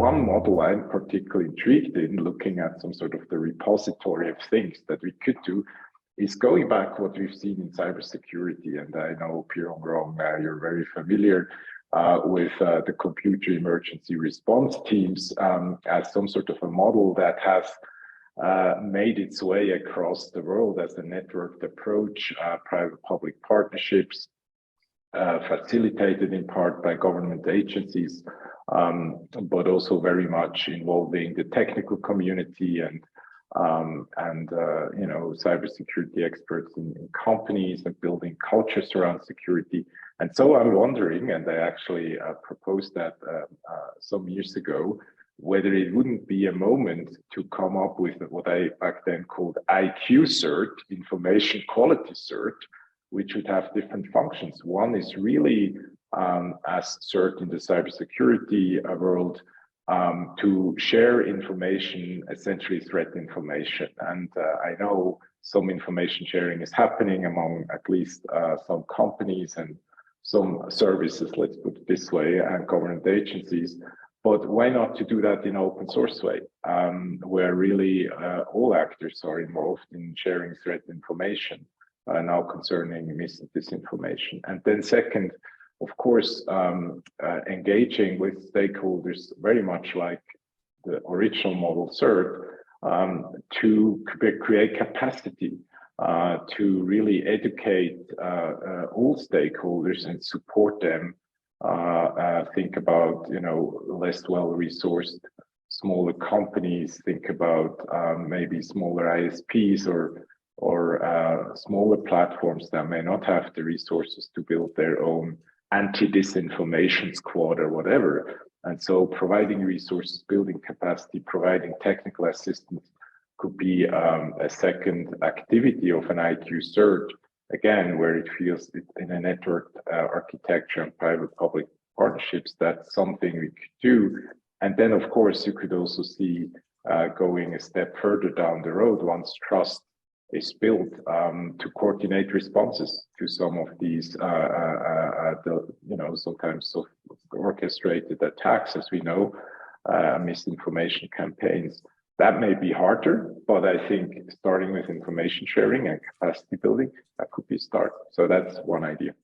one model I'm particularly intrigued in, looking at some sort of the repository of things that we could do, is going back what we've seen in cybersecurity. And I know, Pierre-Henri, you're very familiar with the computer emergency response teams as some sort of a model that has made its way across the world as a networked approach, private-public partnerships, facilitated in part by government agencies, but also very much involving the technical community and you know, cybersecurity experts in companies and building cultures around security. And so I'm wondering, and I actually proposed that some years ago, whether it wouldn't be a moment to come up with what I back then called IQ CERT, Information Quality CERT, which would have different functions. One is really, as CERT in the cybersecurity world, to share information, essentially threat information. And I know some information sharing is happening among at least some companies and some services, let's put it this way, and government agencies. But why not to do that in an open source way, where really all actors are involved in sharing threat information, now concerning mis and disinformation. And then second, of course, engaging with stakeholders very much like the original model CERT, to create capacity, to really educate all stakeholders and support them. Think about, you know, less well-resourced smaller companies. Think about maybe smaller ISPs or smaller platforms that may not have the resources to build their own anti-disinformation squad or whatever. And so providing resources, building capacity, providing technical assistance could be a second activity of an IQ CERT, again, where it feels in a networked architecture and private-public partnerships, that's something we could do. And then, of course, you could also see going a step further down the road, once trust is built, to coordinate responses to some of these, you know, sometimes so orchestrated attacks, as we know, misinformation campaigns. That may be harder, but I think starting with information sharing and capacity building, that could be a start. So that's one idea.